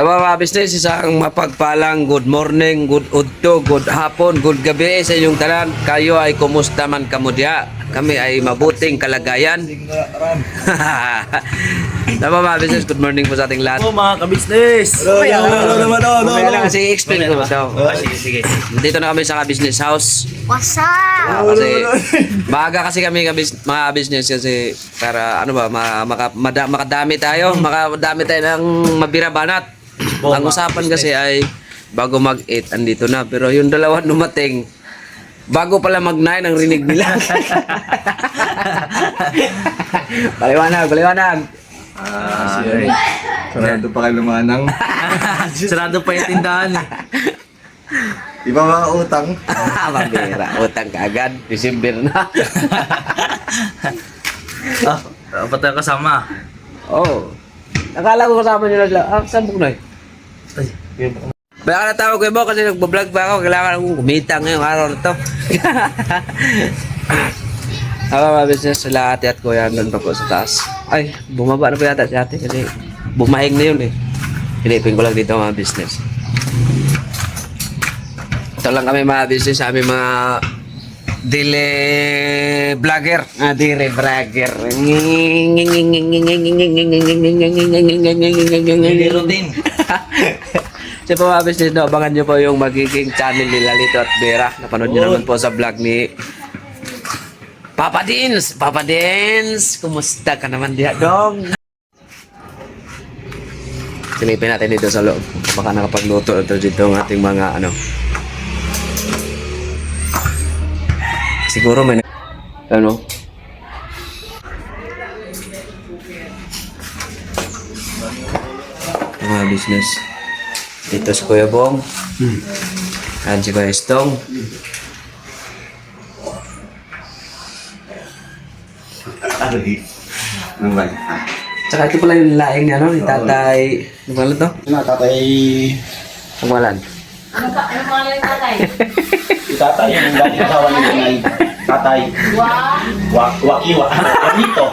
Mga business, isang mapagpalang good morning, good udto, good hapon, good gabi sa inyong tanan. Kayo ay kumusta man kamo diha? Kami ay mabuting kalagayan. Mga business, good morning po sa ating lahat. Hello mga ka-business! Okay lang kasi explain ko daw. Sige. Dito na kami sa business house. What's up? Kasi maaga kasi kami mga business kasi para ano ba makadami tayo ng mabira banat. Ang usapan kasi ay bago mag-8 andito na, pero yung dalawa dumating bago pala mag-9 ang rinig nila. Baliwanag. Sarado pa kayo lumanang. Sarado pa yung tindahan eh. Di ba mga utang? Mabira, utang kaagad, December na. Dapat tayo kasama. Oh. Akala ko kasama nyo na lang. Saan po na eh? Baka natawag ko mo kasi nagbablog pa ako. Kailangan akong kumita ngayong araw na to. Mga business sila ate at kuya doon pa po sa taas. Ay, bumaba na po yata si ate kasi bumahing na yun eh. Pilipin ko lang dito mga business. Ito lang kami mga business sa aming mga dile vlogger. Dile vlogger. Liro din. So po mga business, no, abangan nyo po yung magiging channel ni Lalito at Vera. Napanood nyo naman po sa vlog ni Papa Dins. Papa Dins, kumusta ka naman diha dong? Silipin natin dito sa loob. Baka nakapagluto ito dito ng ating mga ano. Siguro may ano. Mga business. Dito si Kuya Bong. At si Kuya Estong. Ano di? Ano ba? Tsaka ito pala yung laing ni ano, ni Tatay. Ano pala to? Ano, tatay... Ang walan. Ano pangalan ng tatay? Tatay, yung galing asawa ni Nanay. Tatay. Wakiwa. Wanito.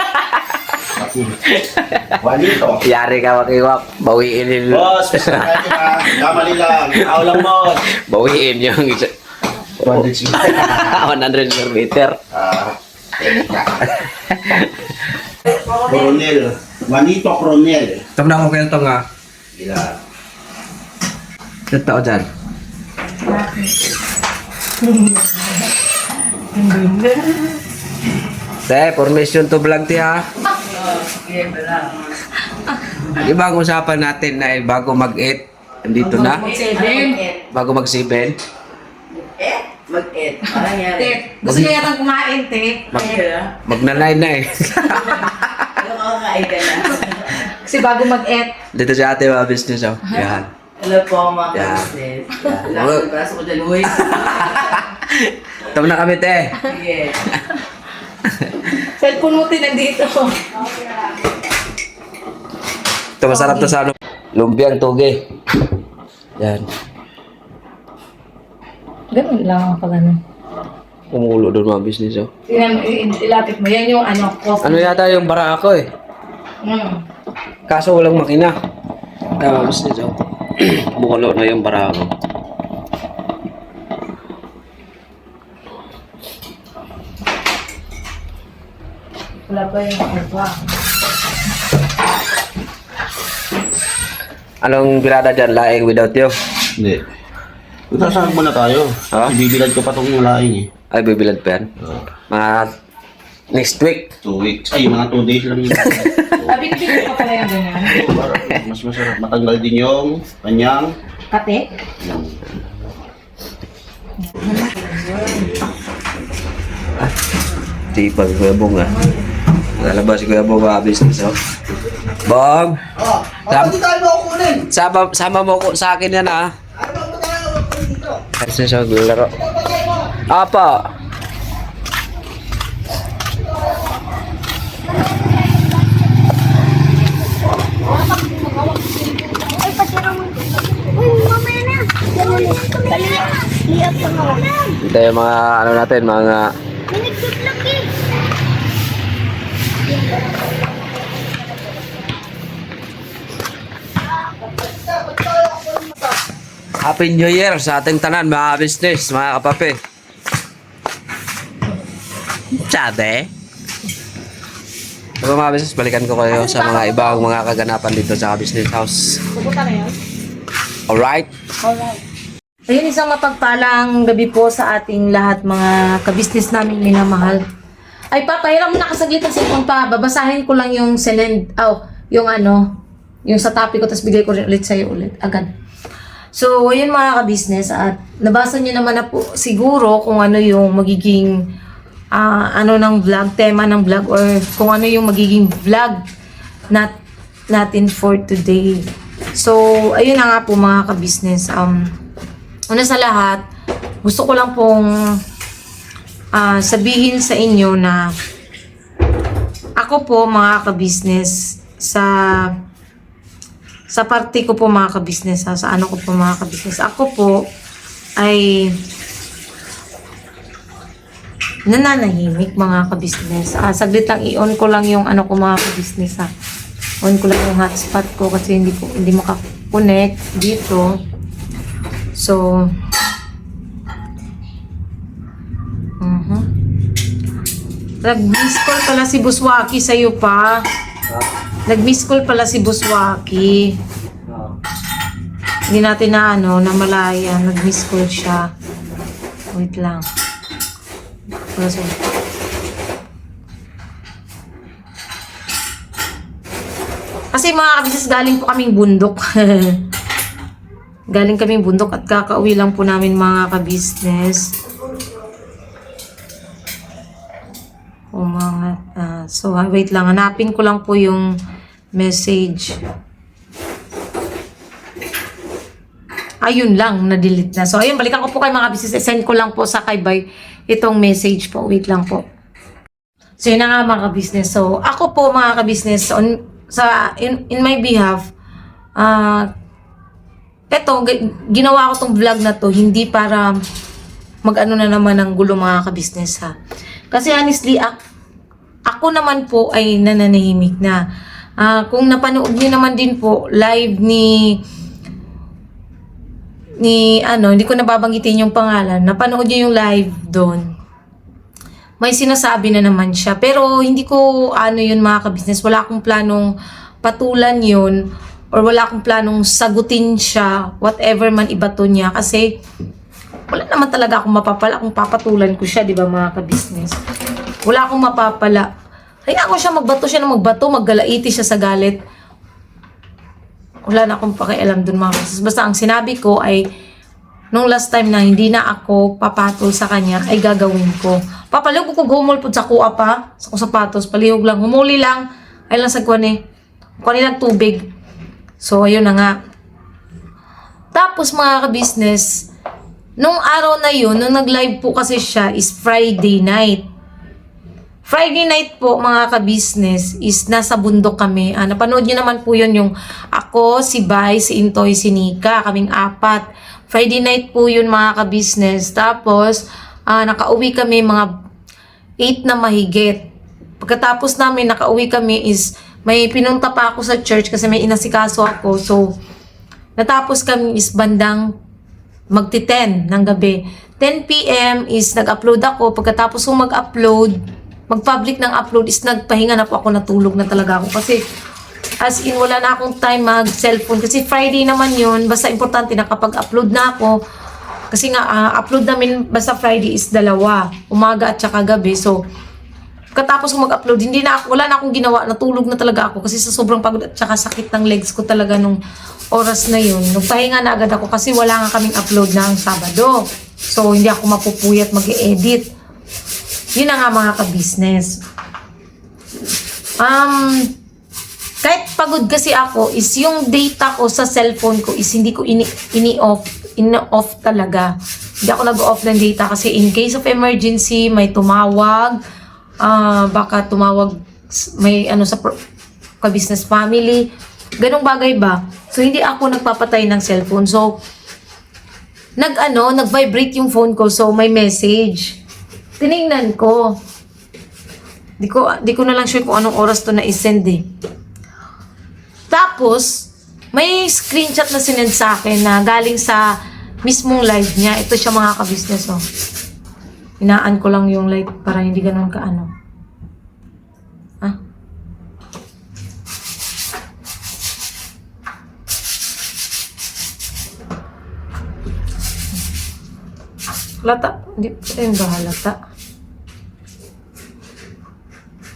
Wanito. Yari ka makiwak. Bawiin yung... Boss, basta kahit na kamali lang. Ako lang, boss. Bawiin yung... 100 square meter. Coronel. Wanito Coronel. Tama na ako kwento nga. Ilan? Ito ako dyan. Te, formation to vlog ti ha. Diba ang usapan natin na bago mag-8, andito na? Bago mag-7? Mag-et. Parang yan. Gusto niya yatang kumain, te. Mag-9 na eh. Ano ka kakain ka na? Kasi bago mag-et. Dito si ate mga business oh. Yan. Hello po mga Yeah. ka-business. Lakas ng braso ko dyan, uy. Tama na kami te. Sige. Cellphone mo tinandito. Ito masarap to sa ano. Lumpiang tuge. Yan. Ganun lang ang pag-ano. Kumukulo doon mga business oh. Tingnan, ilapit mo. Yan yung ano, coffee. Ano yata yung bara ako eh. Kaso walang makina. Mga business oh. Bukalo na yung bara ako. Wala pa yung ano. Anong birada dyan? Laing without you? Hindi. Sasama muna tayo. Ha? Ibibilad ko pa itong laing eh. Ay, bibilad pa yan? Mga next week. 2 weeks. Ay, mga 2 days lang yun. Binibigyan ko pala yung ganyan. Mas masarap. Matanggal din yung kanyang... Kate? Tipag Kuya Bong ah. Lalabas si Kuya Bong mga business oh. Bong! Sama mo ko sa akin yan ah. Kasi siya maglaro. Apa? Ay, pasirang mo. Uy, mamaya na. Liap ka mo. Ito yung mga ano natin, mga Nagtutlak eh. Happy New Year sa ating tanan, mga business, mga kapapi. Sabi? So, mga business, balikan ko kayo sa mga ibang mga kaganapan dito sa business house. Pupunta na yun? Alright? Alright. Ayun, isang mapagpalang gabi po sa ating lahat mga kabisnes namin minamahal. Ay, Papa, hiram mo na kasaglit ang cellphone pa. Babasahin ko lang yung yung sa topic ko, tapos bigay ko rin ulit sa'yo ulit, agad. So, ayun mga kabisnes, at nabasa niyo naman na po siguro kung ano yung magiging ng vlog, tema ng vlog, or kung ano yung magiging vlog natin for today. So, ayun na nga po mga kabisnes. Una sa lahat, gusto ko lang pong sabihin sa inyo na ako po mga kabisnes sa parte ko po mga kabisnes, sa ano ko po mga kabisnes, ako po ay nananahimik mga kabisnes. Saglit lang, i-on ko lang yung ano ko mga kabisnes ha. On ko lang yung hotspot ko kasi hindi makakonect dito. So, nag-miss call pala si Buswaki sa'yo pa. Nag-miss call pala si Buswaki. Hindi natin namalaya. Nag-miss call siya. Wait lang. Kasi mga kabisnes, galing po kaming bundok. Galing kaming bundok at kakauwi lang po namin mga kabisnes. So, wait lang. Hanapin ko lang po yung message. Ayun lang, na-delete na. So, ayun, balikan ko po kay mga kabisnes. Send ko lang po sa kay Bay itong message po. Wait lang po. So, yun na nga mga kabisnes. So, ako po mga kabisnes, in my behalf, ginawa ko tong vlog na to hindi para mag-ano na naman ng gulo mga kabisnes ha. Kasi honestly, ako naman po ay nananahimik na. Kung napanood niyo naman din po live hindi ko nababanggitin yung pangalan. Napanood niyo yung live doon. May sinasabi na naman siya. Pero hindi ko yun mga kabisnes. Wala akong planong patulan yun. Or wala akong planong sagutin siya, whatever man ibato niya. Kasi, wala naman talaga akong mapapala kung papatulan ko siya, di ba mga kabisnes? Wala akong mapapala. Kaya ako siya magbato maggalaiti siya sa galit. Wala na akong pakialam dun mga kabisnes. Basta ang sinabi ko ay, nung last time na hindi na ako papatol sa kanya, ay gagawin ko. Papalihog ko gumol po sa kuha pa, sa sapatos, palihog lang, humuli lang, ay lang sa kuha lang tubig. So, ayun na nga. Tapos, mga kabisnes, nung araw na yun, nung nag-live po kasi siya, is Friday night. Friday night po, mga kabisnes, is nasa bundok kami. Napanood nyo naman po yun yung ako, si Bay, si Intoy, si Nika, kaming 4. Friday night po yun, mga kabisnes. Tapos, nakauwi kami mga 8 na mahigit. Pagkatapos namin, nakauwi kami is may pinunta pa ako sa church kasi may inasikaso ako. So, natapos kami is bandang magti-10 ng gabi. 10 p.m. is nag-upload ako. Pagkatapos kong mag-public ng upload is nagpahinga na po ako, natulog na talaga ako. Kasi, as in, wala na akong time mag-cellphone. Kasi Friday naman yun. Basta importante na kapag upload na ako. Kasi nga, upload namin basta Friday is 2. Umaga at saka gabi. So, katapos ko mag-upload, wala na akong ginawa, natulog na talaga ako kasi sa sobrang pagod at saka sakit ng legs ko talaga nung oras na yun. Nagpahinga na agad ako kasi wala nga kaming upload ng Sabado. So, hindi ako mapupuyat mag-edit. Yun na nga mga kabisnes. Kahit pagod kasi ako, is yung data ko sa cellphone ko is hindi ko in-off talaga. Hindi ako nag-off ng data kasi in case of emergency, may tumawag, baka tumawag may sa ka-business family, ganong bagay ba? So hindi ako nagpapatay ng cellphone. So nag-vibrate yung phone ko, so may message. Tiningnan ko. Di ko na lang sure kung anong oras to na isend eh. Tapos may screenshot na sinend sa akin na galing sa mismong live niya. Ito siya mga ka-business, oh. Hinaan ko lang yung light para hindi ganun kaano. Ah. Halata? Hindi pa rin ba halata?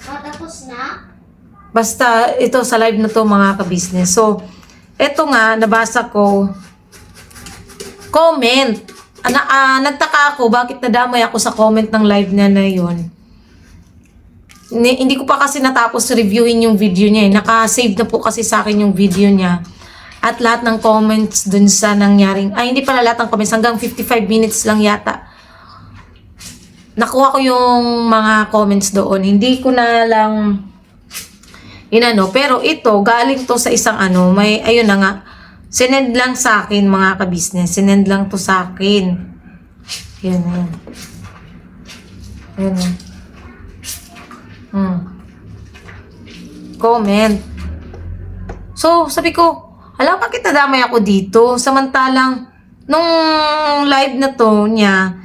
Tapos na? Basta ito sa live na to mga ka-business. So, ito nga, nabasa ko, comment. Nagtaka ako, bakit nadamay ako sa comment ng live niya na yun. Hindi ko pa kasi natapos reviewin yung video niya. Naka-save na po kasi sa akin yung video niya. At lahat ng comments dun sa nangyaring, hindi pala lahat ng comments, hanggang 55 minutes lang yata. Nakuha ko yung mga comments doon. Hindi ko na lang pero ito, galing to sa isang ayun na nga, sinend lang sa akin mga ka-business. Sinend lang to sa akin. Yan. Yan. Comment. So, sabi ko, bakit nadamay ako dito? Samantalang, nung live na to niya,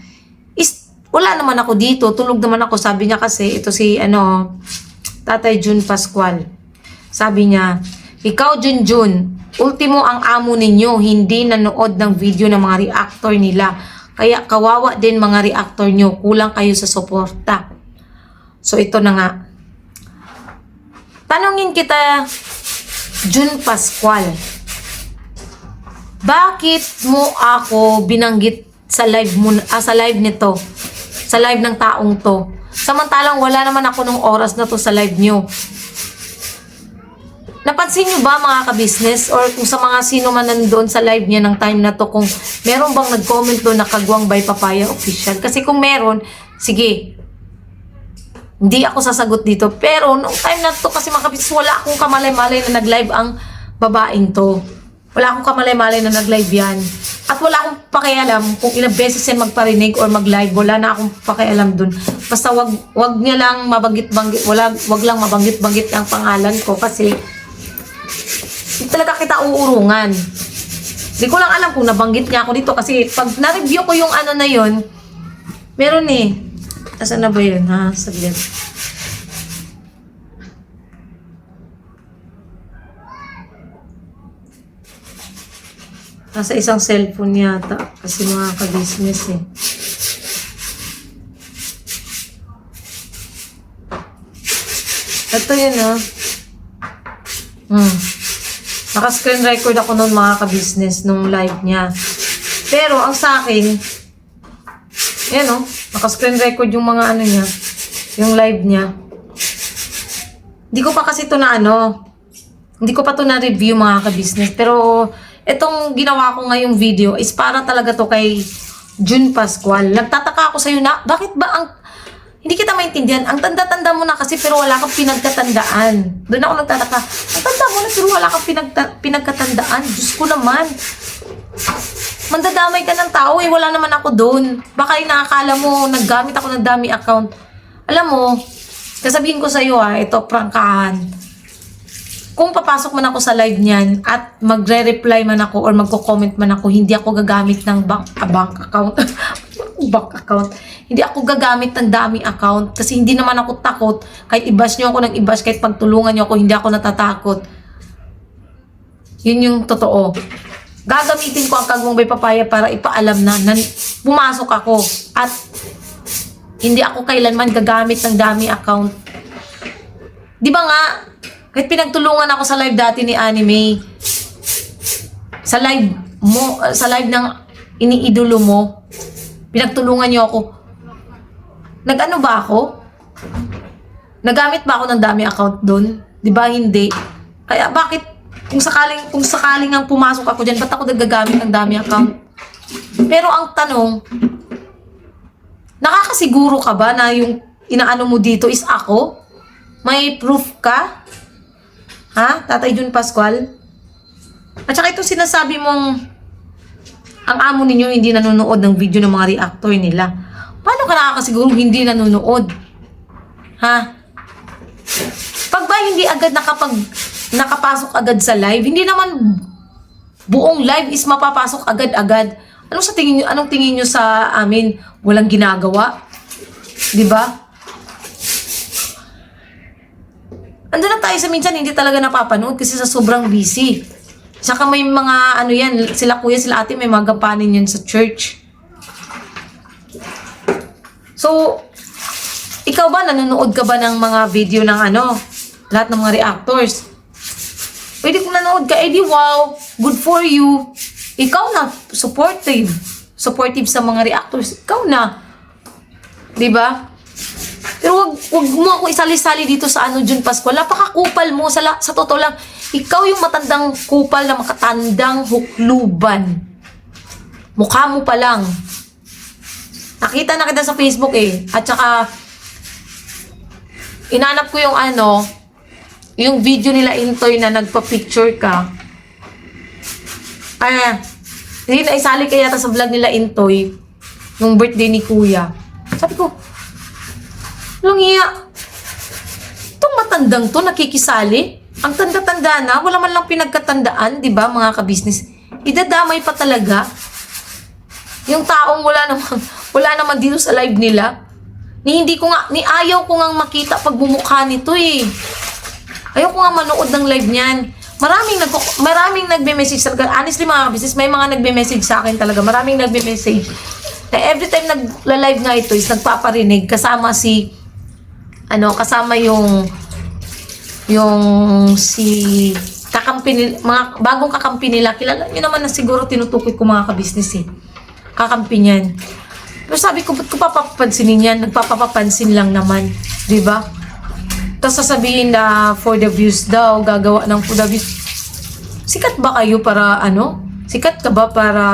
wala naman ako dito. Tulog naman ako. Sabi niya kasi, ito si, Tatay Jun Pascual. Sabi niya, ikaw Junjun, ultimo ang amo ninyo, hindi nanood ng video ng mga reactor nila. Kaya kawawa din mga reactor nyo, kulang kayo sa suporta. So ito na nga. Tanungin kita, Jun Pascual, bakit mo ako binanggit sa live sa live nito? Sa live ng taong to? Samantalang wala naman ako nung oras na to sa live nyo. Napansin nyo ba mga ka-business or kung sa mga sino man nandoon sa live niya ng time na to, kung meron bang nag-comment doon na Kagwang by Papaya Official? Kasi kung meron, sige, hindi ako sasagot dito. Pero nung time na to kasi mga ka-business, wala akong kamalay-malay na nag-live ang babaeng to. Wala akong kamalay-malay na nag-live yan. At wala akong pakialam kung ilang beses yan magparinig or mag-live. Wala na akong pakialam dun. Basta wag niya lang mabanggit-banggit. Wag lang mabanggit-banggit ang pangalan ko kasi hindi talaga kita uurungan. Hindi ko lang alam kung nabanggit niya ako dito kasi pag na-review ko yung na yun, meron Asan na ba yun, ha? Saglit. Nasa isang cellphone yata. Kasi mga ka-business Ito yun, ha? Naka-screen record ako noon mga ka-business nung live niya. Pero ang sa akin, naka-screen record yung mga niya, yung live niya. Hindi ko pa kasi ito hindi ko pa ito na-review mga ka-business. Pero itong ginawa ko ngayong video is para talaga to kay Jun Pascual. Nagtataka ako sa'yo na, bakit ba hindi kita maintindihan. Ang tanda-tanda mo na kasi pero wala kang pinagkatandaan. Doon ako nagtataka. Ang tanda mo na pero wala kang pinagkatandaan. Diyos ko naman. Mandadamay ka ng tao wala naman ako doon. Baka nakakala mo, naggamit ako ng dummy account. Alam mo, kasabihin ko sa'yo ito, prangkahan. Kung papasok man ako sa live niyan at magre-reply man ako or magko-comment man ako, hindi ako gagamit ng bank account. Bank account. Hindi ako gagamit ng dummy account kasi hindi naman ako takot. Kahit i-bash nyo ako ng i-bash, kahit pagtulungan nyo ako, hindi ako natatakot. Yun yung totoo. Gagamitin ko ang Kagwang by Papaya para ipaalam na pumasok ako at hindi ako kailanman gagamit ng dummy account. Di ba nga, kahit pinagtulungan ako sa live dati ni Anime, sa live ng iniidolo mo, pinagtulungan niyo ako. Nag-ano ba ako? Nagamit ba ako ng dummy account doon? Di ba hindi? Kaya bakit kung sakaling ang pumasok ako diyan, ba't ako nagagamit ng dummy account? Pero ang tanong, nakakasiguro ka ba na yung inaano mo dito is ako? May proof ka? Ha? Tatay Jun Pascual? At saka itong sinasabi mong ang amo ninyo hindi nanonood ng video ng mga reactor nila. Paano ka nakakasiguro hindi nanonood? Ha? Pag ba hindi agad nakapasok agad sa live, hindi naman buong live is mapapasok agad-agad. Anong tingin nyo sa amin? Walang ginagawa? 'Di ba? Ando lang tayo sa minsan hindi talaga napapanood kasi sa sobrang busy. Saka may mga sila kuya, sila ate may mga gampanin yan sa church. So, ikaw ba, nanonood ka ba ng mga video ng lahat ng mga reactors? Pwede kung nanonood ka, edi wow, good for you. Ikaw na, supportive sa mga reactors. Ikaw na. Diba? Pero wag mo ako isali-sali dito sa June Pascual. Napakakupal mo. Sa totoo lang, ikaw yung matandang kupal na makatandang hukluban. Mukha mo pa lang. Nakita na kita sa Facebook eh. At saka, inanap ko yung yung video nila Intoy na nagpa-picture ka. Hindi na isali kaya sa vlog nila Intoy yung birthday ni Kuya. Sabi ko, walang iya. Itong matandang to, nakikisali. Ang tanda-tanda na, wala man lang pinagkatandaan, di ba mga kabisnes? Idadamay pa talaga. Yung taong wala naman dito sa live nila. Ayaw ko nga makita pagbumukha nito eh. Ayaw ko nga manood ng live niyan. Maraming nagbe-message talaga. Honestly mga kabisnes, may mga nagbe-message sa akin talaga. Maraming nagbe-message. Na every time nagla-live nga ito is nagpaparinig kasama kasama yung si kakampi mga bagong kakampi nila. Kilala niyo naman na siguro tinutukoy ko mga kabisnes eh. Kakampi niyan. Pero sabi ko, ba't ko papapansinin yan? Nagpapapansin lang naman. Diba? Tapos sasabihin na for the views daw, gagawa ng for the views. Sikat ba kayo para Sikat ka ba para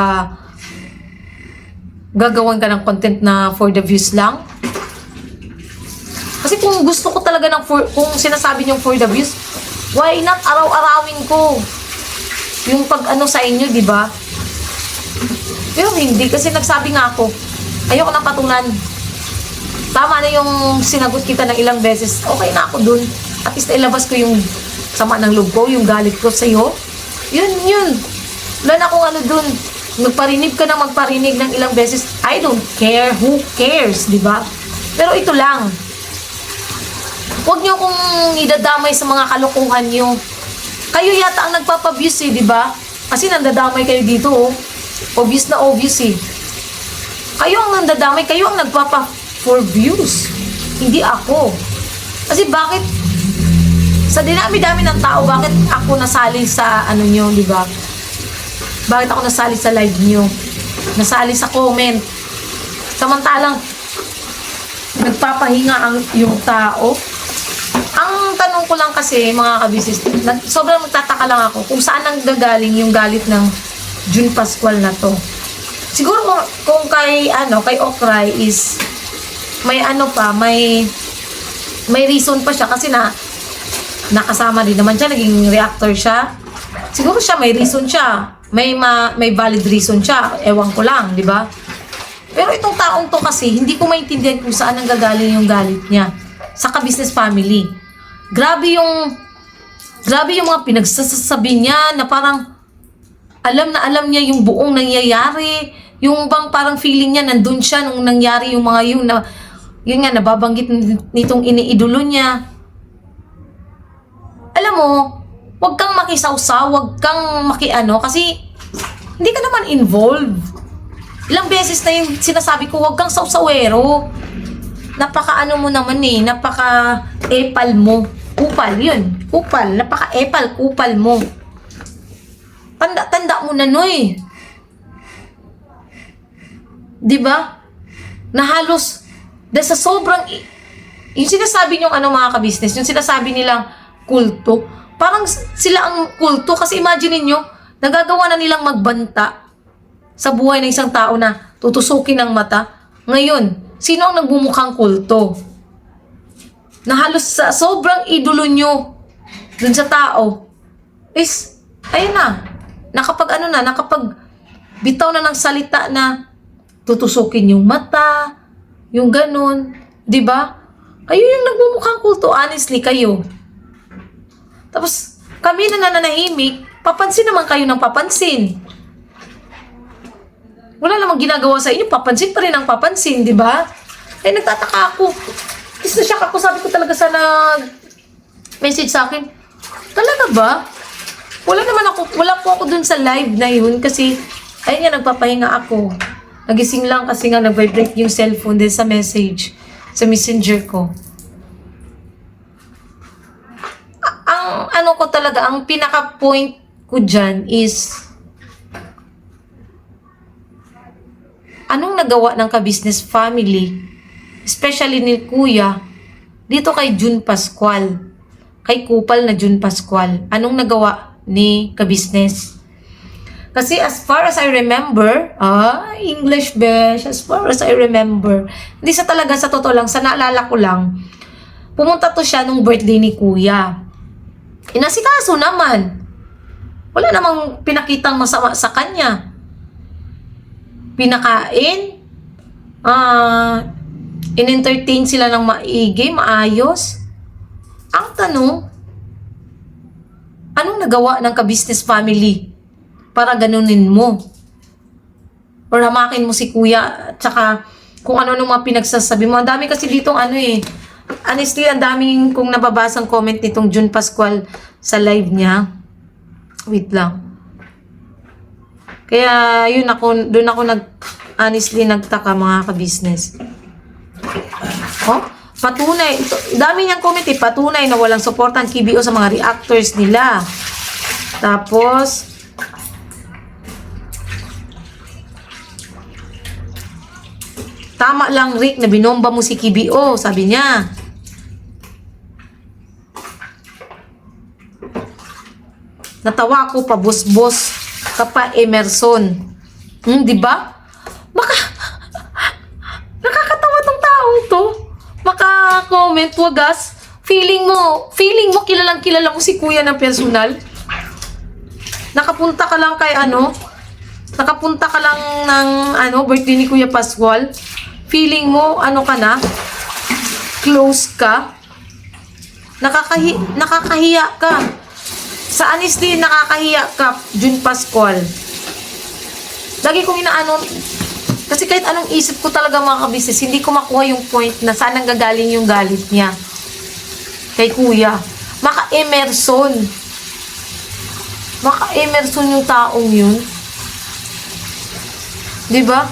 gagawan ka ng content na for the views lang? Kasi kung gusto ko talaga kung sinasabi niyong for the views, why not araw-arawin ko yung sa inyo, di ba? Pero hindi, kasi nagsabi nga ako, ayoko nang patulan. Tama na yung sinagot kita ng ilang beses, okay na ako dun. At least ilabas ko yung sama ng loob ko, yung galit ko sa'yo. Yun. Wala na akong dun. Magparinig ka na magparinig ng ilang beses, I don't care, who cares, di ba? Pero ito lang, huwag niyo akong idadamay sa mga kalokohan niyo. Kayo yata ang nagpapabuse eh, di ba? Kasi nandadamay kayo dito, oh. Obvious na obvious eh. Kayo ang nandadamay, kayo ang nagpapa for views. Hindi ako. Kasi bakit sa dinami-dami ng tao, bakit ako nasali sa niyo, di ba? Bakit ako nasali sa live niyo? Nasali sa comment. Samantalang nagpapahinga yung tao. Ang tanong ko lang kasi, mga kabisnes, sobrang magtataka lang ako kung saan nang gagaling yung galit ng June Pascual na to. Siguro kung kay Okray is may may reason pa siya kasi nakasama din naman siya, naging reactor siya. Siguro siya may reason siya. May valid reason siya. Ewan ko lang, di ba? Pero itong taong to kasi, hindi ko maintindihan kung saan ang gagaling yung galit niya sa ka-business family. Grabe yung mga pinagsasabi niya na parang alam niya yung buong nangyayari. Yung bang parang feeling niya nandun siya nung nangyari yung mga yun nga nababanggit nitong iniidolo niya. Alam mo, wag kang makisawsaw, wag kang kasi hindi ka naman involved. Ilang beses na yung sinasabi ko, wag kang sawsawero. Napaka-mo naman eh, napaka-epal mo. Kupal, yun. Kupal, napaka-epal, kupal mo. Tanda mo na noy. Diba? Na halos, dahil sa sobrang, yung sinasabi niyong mga kabisnes, yung sinasabi nilang kulto, parang sila ang kulto kasi imagine niyo, nagagawa na nilang magbanta sa buhay ng isang tao na tutusukin ng mata. Ngayon, sino ang nagbumukhang kulto? Na halos sa sobrang idolo nyo dun sa tao is, ayun na, nakapag bitaw na ng salita na tutusukin yung mata, yung ganun, di ba? Kayo yung nagbumukhang kulto, honestly, kayo. Tapos, kami na nananahimik, papansin naman kayo ng papansin. Wala namang ginagawa sa inyo, papansin pa rin ang papansin, di ba? Eh, nagtataka ako. Tapos na-shock ako, sabi ko talaga sa nag-message sa akin, talaga ba? Wala po ako dun sa live na yun kasi, ayun nga, nagpapahinga ako. Nagising lang kasi nga nag-vibrate yung cellphone din sa message, sa messenger ko. Ang ano ko talaga, ang pinaka-point ko dyan is, anong nagawa ng ka-business family, especially ni Kuya, dito kay June Pascual, kay kupal na June Pascual, anong nagawa ni ka-business? Kasi as far as I remember, English besh, as far as I remember, hindi sa talaga sa totoo lang, sa naalala ko lang, pumunta to siya nung birthday ni Kuya. Inasikaso naman. Wala namang pinakitang masama sa kanya. Pinakain, in-entertain sila ng maigi, maayos. Ang tanong, anong nagawa ng ka-business family para ganunin mo? Or hamakin mo si Kuya, at saka kung ano nung mga pinagsasabi mo. Ang dami kasi ditong honestly, ang daming kung nababasang comment nitong June Pascual sa live niya. Wait lang. Kaya yun doon ako honestly nagtaka mga ka-business. Oh, patunay, dami niyang comment patunay na walang suportan KBO sa mga reactors nila. Tapos, tama lang Rick na binomba mo si KBO, sabi niya. Natawa ako pa bus-bus ka pa Emerson. Di ba? Nakakatawa tong taong to. Maka-comment, wagas. Feeling mo kilala mo si Kuya ng personal. Nakapunta ka lang ng birthday ni Kuya Pascual. Feeling mo, ka na? Close ka? Nakakahiya ka. Sa honestly, nakakahiya ka, June Pascual. Lagi kong kasi kahit anong isip ko talaga mga kabisnes, hindi ko makuha yung point na saan nanggagaling yung galit niya kay Kuya. Maka-Emerson yung taong yun. Diba?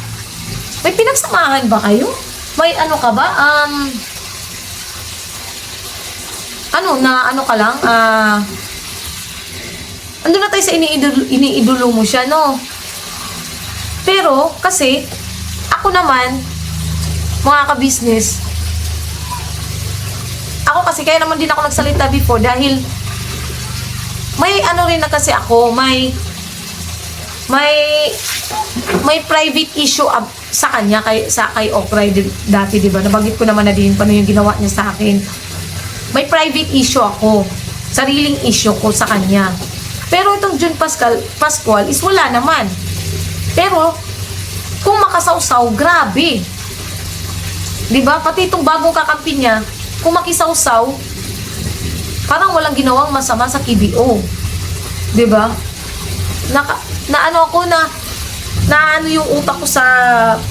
May pinagsamahan ba kayo? May ka ba? Andun na tayo sa iniidolo mo siya, no? Pero, kasi, ako naman, mga ka-business, ako kasi, kaya naman din ako nagsalita before dahil may rin na kasi ako, may private issue sa kanya, kay Okray dati, diba? Nabanggit ko naman na din paano yung ginawa niya sa akin. May private issue ako, sariling issue ko sa kanya. Pero itong June Pascual is wala naman. Pero, kung makasawsaw, grabe. Diba? Pati itong bagong kakampi niya, kung makisawsaw, parang walang ginawang masama sa KBO. Diba? Na yung utak ko sa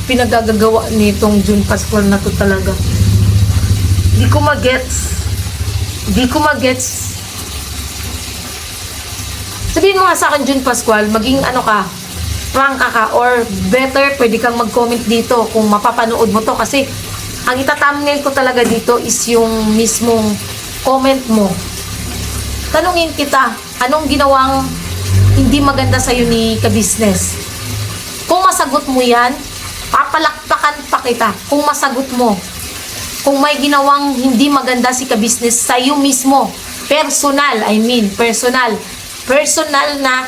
pinagagagawa nitong June Pascual na to talaga. Di ko magets. Sabihin mo nga sa akin, June Pascual, maging prangka ka, or better, pwede kang mag-comment dito kung mapapanood mo to. Kasi, ang ita-thumbnail ko talaga dito is yung mismong comment mo. Tanungin kita, anong ginawang hindi maganda sa'yo ni ka-business? Kung masagot mo yan, papalakpakan pa kita. Kung masagot mo, kung may ginawang hindi maganda si ka-business sa'yo mismo, personal na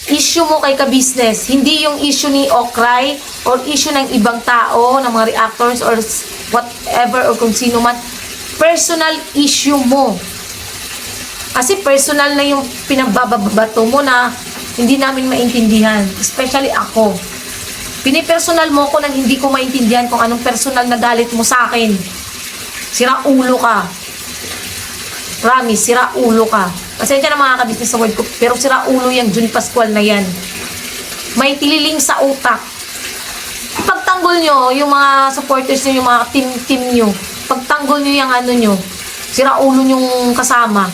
issue mo kay ka-business, hindi yung issue ni Okray or issue ng ibang tao, ng mga reactors or whatever or kung sino man, personal issue mo. Kasi personal na yung pinagbababato mo na hindi namin maintindihan, especially ako. Pinipersonal mo ko nang hindi ko maintindihan kung anong personal na galit mo sa akin. Sira ulo ka. Promise, sira ulo ka. Pasensya na mga ka-business sa word ko, pero sira ulo yung June Pascual na yan. may tililing sa utak. Pagtanggol nyo, yung mga supporters nyo, yung mga team nyo, pagtanggol nyo yung ano nyo, sira ulo nyong kasama,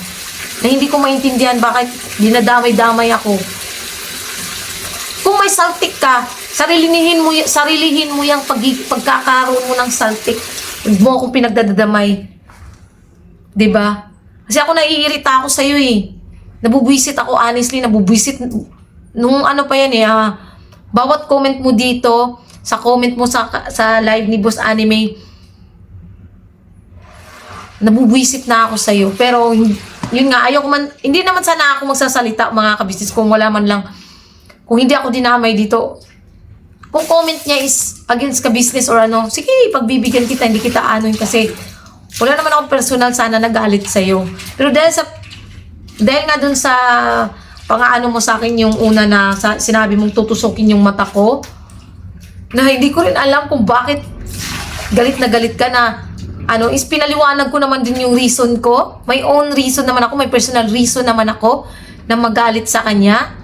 na hindi ko maintindihan bakit dinadamay-damay ako. Kung may saltik ka, sarilihin mo yung pagkakaroon mo ng saltik. Huwag mo akong pinagdadamay. 'Di ba? Kasi ako naiirita ako sa'yo eh. Nabubwisit ako, honestly, nabubwisit. Nung ano pa yan eh, bawat comment mo dito, sa comment mo sa live ni Boss Anime, nabubwisit na ako sa'yo. Pero, yun nga, hindi naman sana ako magsasalita, mga kabisnes, kung wala man lang, kung hindi ako dinamay dito. Kung comment niya is against ka-business or ano, sige, pagbibigyan kita, hindi kita anoin kasi wala naman akong personal sana nagalit sa'yo. Pero dahil nga dun sa pang-ano mo sa akin yung una na sinabi mong tutusukin yung mata ko, na hindi ko rin alam kung bakit galit na galit ka na is pinaliwanag ko naman din yung reason ko. May own reason naman ako, may personal reason naman ako na magalit sa kanya.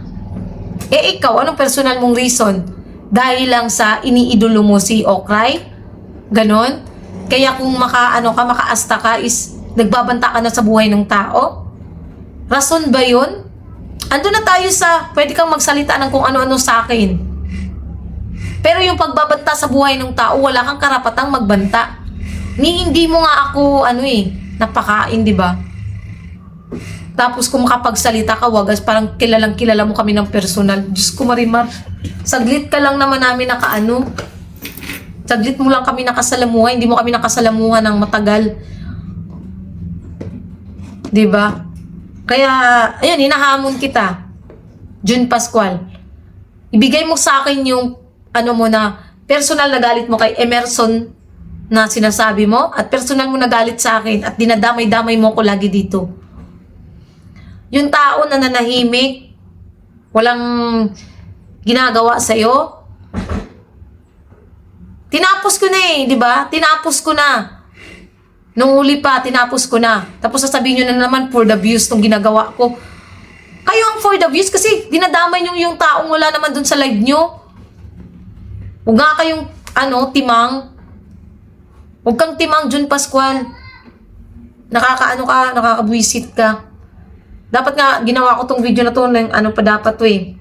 Eh ikaw, anong personal mong reason? Dahil lang sa iniidolo mo si Okray? Ganon? Kaya kung makaasta ka is nagbabanta ka na sa buhay ng tao? Rason ba yun? Ando na tayo sa pwede kang magsalita ng kung ano-ano sa akin. Pero yung pagbabanta sa buhay ng tao, wala kang karapatang magbanta. Hindi mo nga ako napakain, di ba? Tapos kung makapagsalita ka, wagas, parang kilalang kilala mo kami ng personal. Diyos ko, Marimar, saglit ka lang naman namin saglit mo lang kami nakasalamuhan, hindi mo kami nakasalamuhan ng matagal. Diba? Kaya, ayun, hinahamon kita. June Pascual. Ibigay mo sa akin yung, na personal na galit mo kay Emerson na sinasabi mo, at personal mo na galit sa akin, at dinadamay-damay mo ko lagi dito. Yung tao na nanahimik, walang ginagawa sa'yo, tinapos ko na di ba? Tinapos ko na. Nung huli pa, tinapos ko na. Tapos sasabihin nyo na naman for the views tong ginagawa ko. Kayo ang for the views kasi dinadamay nyo yung taong wala naman dun sa live nyo. Huwag nga kayong, timang. Huwag kang timang, June Pascual. Nakakabwisit ka. Dapat nga, ginawa ko tong video na to ng pa dapat to eh.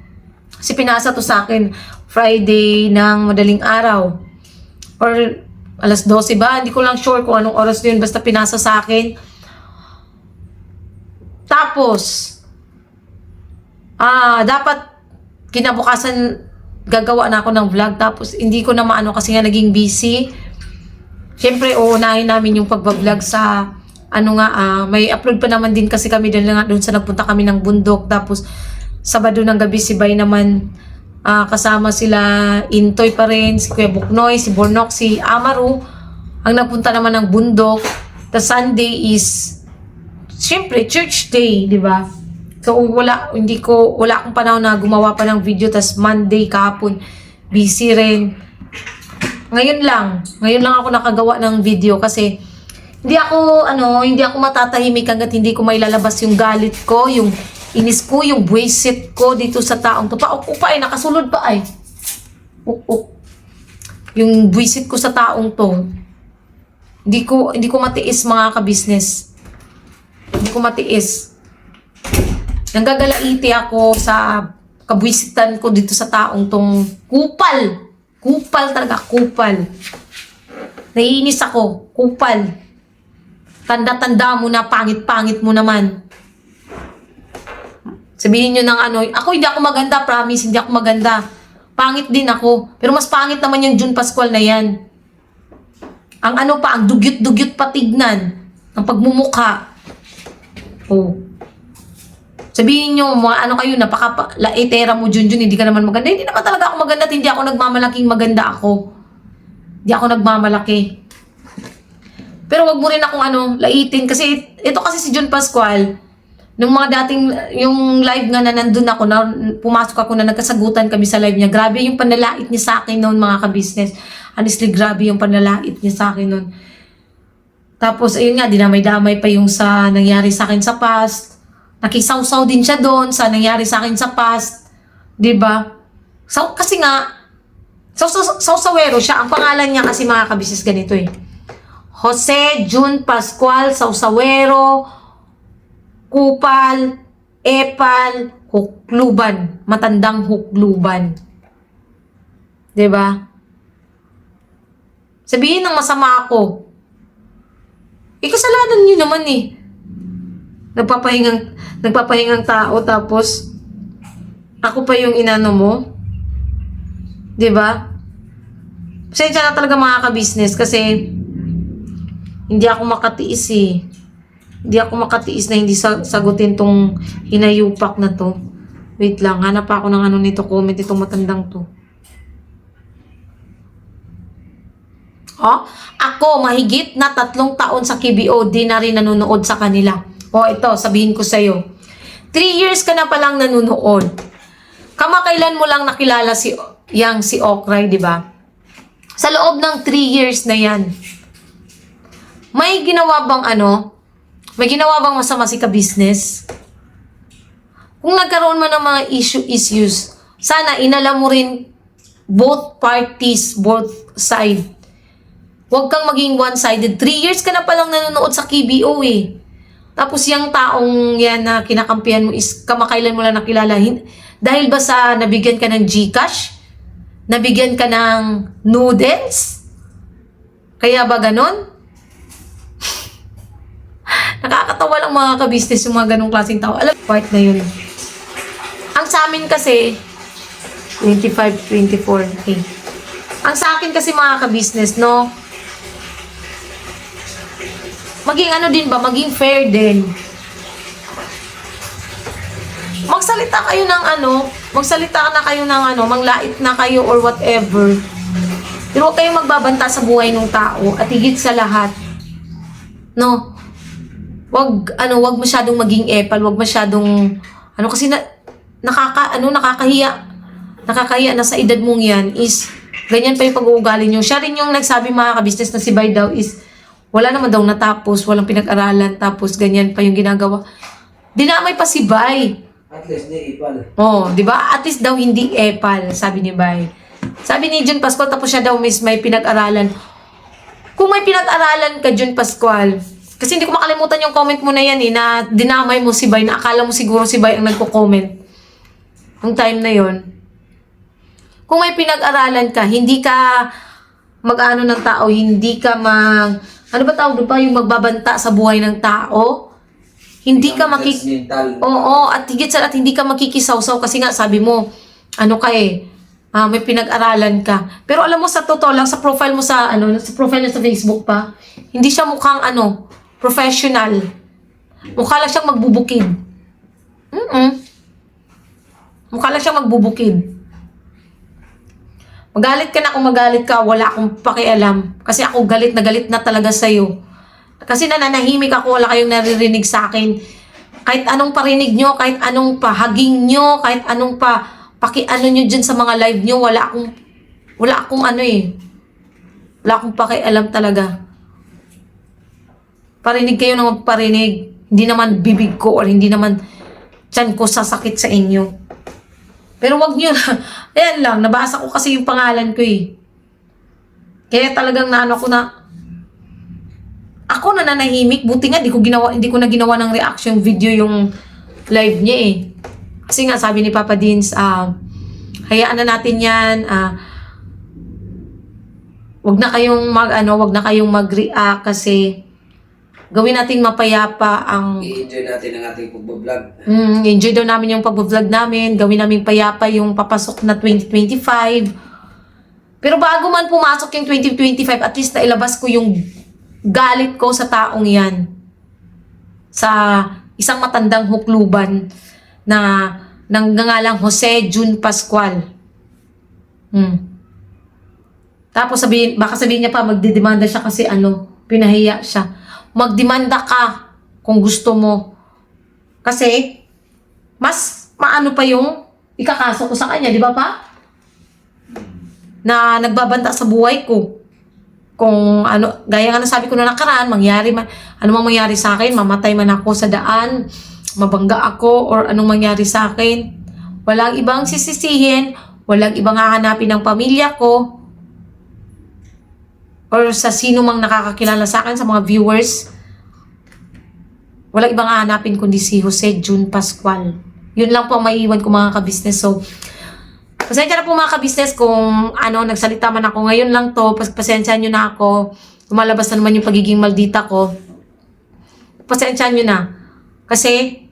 Kasi pinasa to sa akin Friday ng madaling araw. Or alas 12 ba? Hindi ko lang sure kung anong oras yun. Basta pinasa sa akin. Tapos, dapat kinabukasan gagawa na ako ng vlog. Tapos, hindi ko na maano kasi nga naging busy. Siyempre, uunahin namin yung pagbablog sa may upload pa naman din kasi kami dahil nga doon sa nagpunta kami ng bundok. Tapos, Sabado ng gabi si Bay naman kasama sila Intoy pa rin, si Kuya Buknoy, si Bornok, si Amaru. Ang nagpunta naman ng bundok. The Sunday is, siyempre, church day, di ba? So, wala akong panahon na gumawa pa ng video. Tas Monday, kahapon, busy rin. Ngayon lang ako nakagawa ng video kasi hindi ako matatahimik hanggat hindi ko mailalabas yung galit ko, yung inis ko, yung buwisit ko dito sa taong to. Nakasulod pa ay. Yung buwisit ko sa taong to. Hindi ko matiis, mga ka-business. Hindi ko matiis. Nanggagalaiti ako sa kabwisitan ko dito sa taong tong kupal. Kupal talaga, kupal. Naiinis ako, kupal. Tanda-tanda mo na, pangit-pangit mo naman. Sabihin nyo ng ako hindi ako maganda, promise, hindi ako maganda. Pangit din ako. Pero mas pangit naman yung June Pascual na yan. Ang dugyot-dugyot patignan. Ang pagmumukha. Sabihin nyo, kayo, napaka-laitera mo, Jun, hindi ka naman maganda. Hindi naman talaga ako maganda at hindi ako nagmamalaking maganda ako. Hindi ako nagmamalaki. Pero wag mo rin akong laitin. Kasi, ito kasi si June Pascual, nung mga dating, yung live nga na nandun ako, na pumasok ako na nagkasagutan kami sa live niya, grabe yung panlalait niya sa akin noon, mga ka-business. Honestly, grabe yung panlalait niya sa akin noon. Tapos, ayun nga, dinamay-damay pa yung sa nangyari sa akin sa past. Nakisawsaw din siya doon sa nangyari sa akin sa past. 'Di ba? So, kasi nga, Sausawero siya. Ang pangalan niya kasi mga kabisnes ganito eh. Jose Jun Pascual Sausawero Kupal Epal Hukluban. Matandang Hukluban. 'Di ba? Sabihin ng masama ako. Kasalanan niyo naman eh. Nagpapahingang tao tapos ako pa yung inano mo. 'Di ba? Pasensya na talaga mga ka-business kasi hindi ako makatiis eh. Hindi ako makatiis na hindi sagutin tong hinayupak na to. Wait lang, hanap ako ng ano nito, comment itong matandang to. Oh, ako mahigit na 3 taon sa KBO, di na rin nanonood sa kanila. Oh, ito, sabihin ko sa'yo. 3 years ka na palang nanonood. Kamakailan mo lang nakilala si Okray, di ba? Sa loob ng 3 years na yan, may ginawa bang masama si ka-business? Kung nagkaroon man ng mga issues, sana inalam mo rin both parties, both side. Huwag kang maging one-sided. 3 years ka na palang nanonood sa KBO eh. Tapos yung taong yan na kinakampihan mo is kamakailan mo lang nakilala. Dahil ba sa nabigyan ka ng GCash? Nabigyan ka ng noodles? Kaya ba ganon? Nakakatawa lang mga ka-business yung mga ganong klaseng tao. Alam, part na yun. Ang sa amin kasi, 25, 24, okay. Ang sa akin kasi mga ka-business, no? Maging ano din ba? Maging fair din. Magsalita kayo ng magsalita na kayo ng manglait na kayo or whatever. Pero huwag kayong magbabanta sa buhay ng tao at higit sa lahat. No? Wag masyadong maging epal, wag masyadong kasi nakakahiya. Nakakahiya na sa edad mong yan is ganyan pa yung pag-uugali niyo. Siya rin yung nagsabi mga ka-business na si Bay daw is wala naman daw natapos, walang pinag-aralan, tapos ganyan pa yung ginagawa. Dinamay pa si Bay. At least di ipal. Oh, 'di ba? At least daw hindi epal, sabi ni Bay. Sabi ni Jun Pascual tapos siya daw may pinag-aralan. Kung may pinag-aralan ka, Jun Pascual, kasi hindi ko makalimutan yung comment mo na yan eh, na dinamay mo si Bay, na akala mo siguro si Bay ang nagko-comment. Ang time na yon. Kung may pinag-aralan ka, hindi ka mag-ano ng tao, hindi ka ano ba tawag doon pa, yung magbabanta sa buhay ng tao? Hindi ka Oo, at higit sa lahat, hindi ka makikisawsaw kasi nga sabi mo, may pinag-aralan ka. Pero alam mo sa totoo lang, sa profile mo sa profile niya sa Facebook pa, hindi siya mukhang professional. Mukha lang siyang magbubukid. Mukha lang siyang magbubukid. Magalit ka na kung magalit ka, wala akong pakialam. Kasi ako galit na talaga sa'yo. Kasi nananahimik ako, wala kayong naririnig sa akin. Kahit anong parinig nyo, kahit anong pahaging nyo, kahit anong pakiano nyo dyan sa mga live nyo, wala akong wala akong pakialam talaga. Parinig kayo ng magparinig. Hindi naman bibig ko or hindi naman tiyan ko sasakit sa inyo. Pero wag nyo na. Ayan lang, nabasa ko kasi yung pangalan ko eh. Kaya talagang ako na nanahimik. Buti nga, hindi ko na ginawa ng reaction video yung live niya eh. Kasi nga, sabi ni Papa Dins, hayaan na natin yan. Wag na kayong mag-react kasi gawin nating mapayapa ang... I-enjoy natin ang ating pag-vlog. Enjoy daw namin yung pag-vlog namin. Gawin namin payapa yung papasok na 2025. Pero bago man pumasok yung 2025, at least nailabas ko yung galit ko sa taong yan. Sa isang matandang hukluban na nangangalang Jose Jun Pascual. Tapos baka sabihin niya pa, magdidemanda siya kasi pinahiya siya. Magdemanda ka kung gusto mo. Kasi, mas maano pa yung ikakaso ko sa kanya, di ba pa? Na nagbabanta sa buhay ko. Kung gaya nga sabi ko na nakaraan, mangyari sa akin, mamatay man ako sa daan, mabangga ako, or anong mangyari sa akin, walang ibang sisisihin, Walang ibang hahanapin ng pamilya ko or sa sino mang nakakakilala sa akin, sa mga viewers. Walang ibang hahanapin kundi si Jose June Pascual. Yun lang po ang maiiwan ko mga ka-business. So, pasensya na po mga ka-business kung nagsalita man ako. Ngayon lang to, pasensya nyo na ako. Lumalabas na naman yung pagiging maldita ko. Pasensya nyo na. Kasi,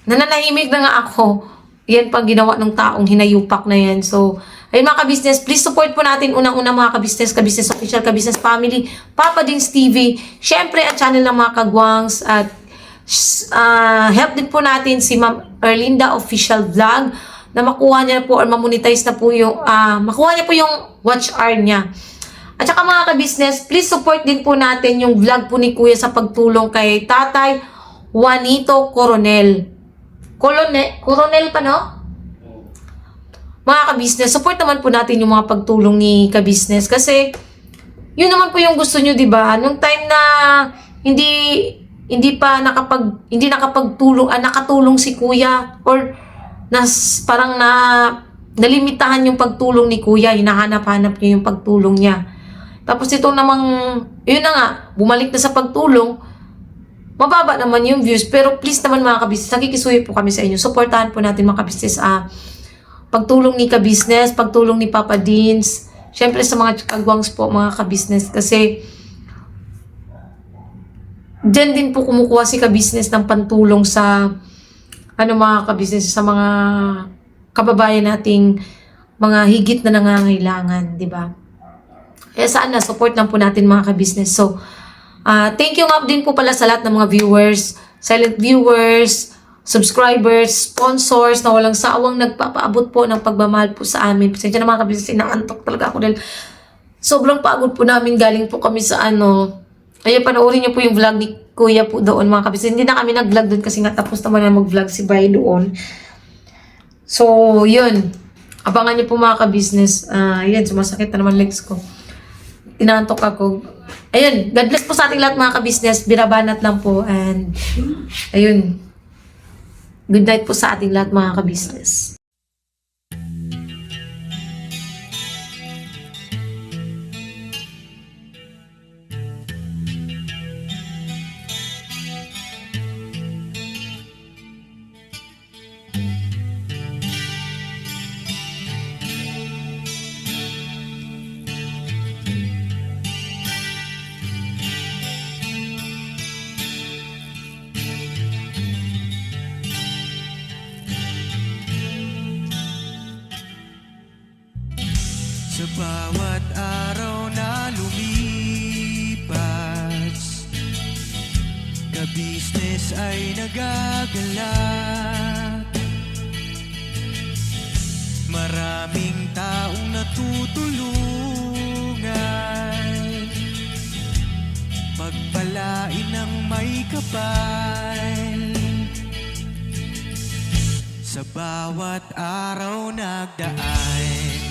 nananahimik na nga ako. Yan pang ginawa ng taong hinayupak na yan. So, ayun mga ka-business, please support po natin unang-una mga ka-business, ka-business official, ka-business family, Papa Dins TV, syempre at channel ng mga kagwangs at help din po natin si Ma'am Erlinda Official Vlog na makuha niya po or mamonetize na po yung makuha niya po yung watch hour niya. At saka mga ka-business, please support din po natin yung vlog po ni Kuya sa pagtulong kay Tatay Juanito Coronel. Coronel pa, no? Mga ka-business, support naman po natin yung mga pagtulong ni ka-business kasi yun naman po yung gusto nyo, di ba? Nung time na hindi nakapagtulong, nakatulong si Kuya or parang nalimitahan yung pagtulong ni Kuya, hinahanap-hanap niya yung pagtulong niya. Tapos ito namang, yun na nga, bumalik na sa pagtulong, mababa naman yung views. Pero please naman mga ka-business, nakikisuyo po kami sa inyo. Supportahan po natin mga ka-business. Pagtulong ni ka-business, pagtulong ni Papa Dins. Syempre sa mga kagwangs po mga ka-business. Kasi dyan din po kumukuha si ka-business ng pantulong sa mga ka-business, sa mga kababayan nating mga higit na nangangailangan, di ba? Kaya saan na, support lang po natin mga ka-business. So, thank you nga din po pala sa lahat ng mga viewers, silent viewers, subscribers, sponsors na walang sawang nagpapaabot po ng pagmamahal po sa amin. Pasensya na mga ka-business, inaantok talaga ako dahil sobrang pagod po namin, galing po kami sa Kaya panoorin niyo po yung vlog ni Kuya po doon mga ka-business. Hindi na kami nag-vlog doon kasi nga tapos naman na mag-vlog si Bay doon. So, yun. Abangan niyo po mga ka-business. Yan, sumasakit na naman legs ko. Inaantok ako. Ayun, God bless po sa ating lahat mga ka-business. Birabanat lang po. And, ayun. Good night po sa ating lahat mga ka-business. Sa bawat araw na lumipas, ka-business ay nagagalak. Maraming taong natutulungan, pagpalain ng may kapal. Sa bawat araw nagdaan,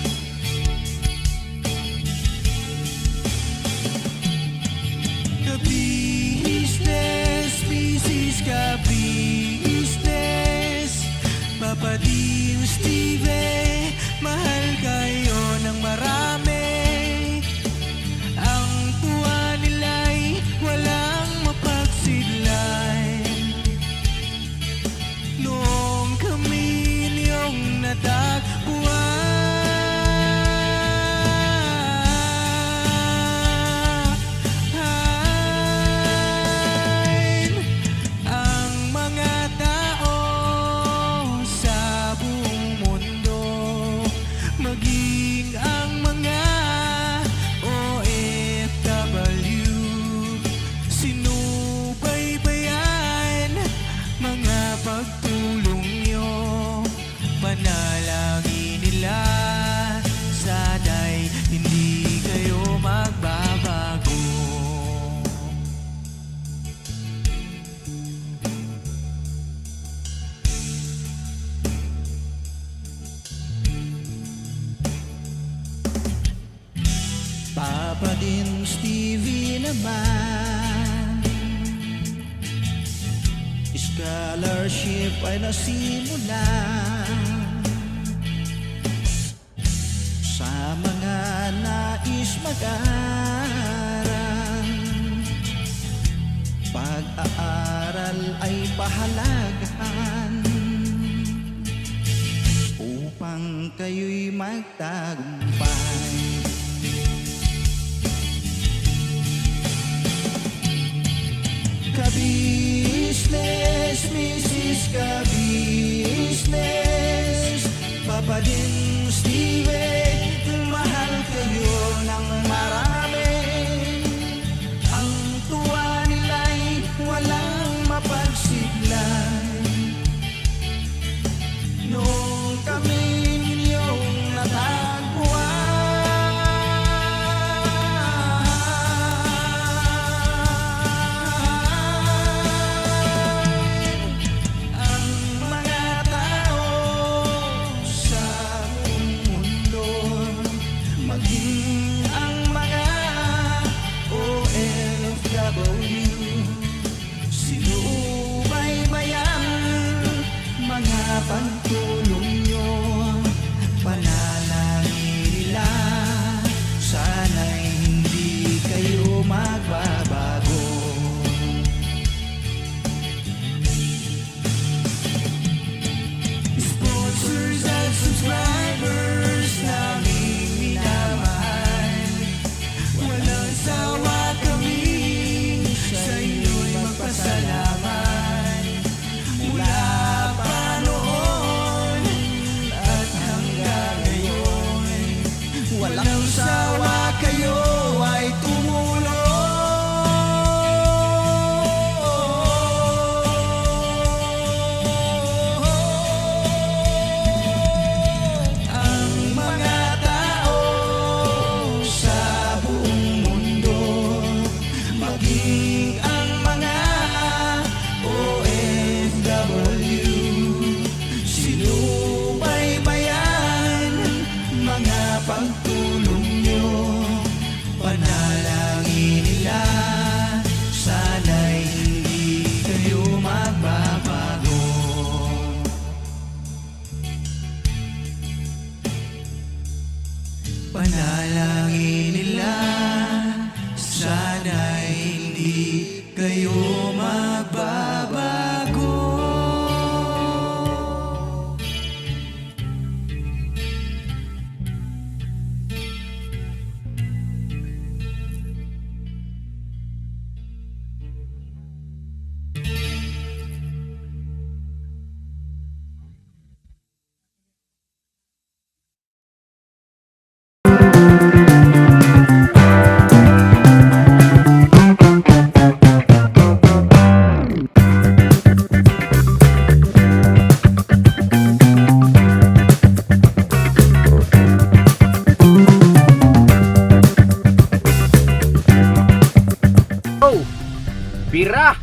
ka-business, business ka-business, Papa Dins TV, mahal kayo ng marami. Ang tuwa nila'y walang mapagsidlan. Noong kami niyong natagpuan, Papa Dins TV naman, scholarship ay nasimula. mag-aral. Pag-aaral ay pahalagahan upang kayo'y magtagumpay. Ka-business, Mrs. Ka-business, Papa din Steve, mahal kayo ng marami. Ang tuwa nila'y walang mapagsiglay. Nung kami ninyong natagpuan, ang mga tao sa buong mundo, maging ang mga OFW, sinubaybayan mga pagtulong nyo, panalangin nila, sana'y hindi kayo magbabago. Sponsors at subscribers naming minamahal, walang sawa kami sa inyo'y magpasalamat. Mula pa noon at hanggang ngayon, walang sawa kayo ay tumulong. Ang mga tao sa buong mundo, maging ang mga OFW, sinubaybayan mga pagtulong nyo, panalangin nila, sana'y hindi kayo magbabago. Panalangin nila, sana'y hindi kayo magbabago. Bira!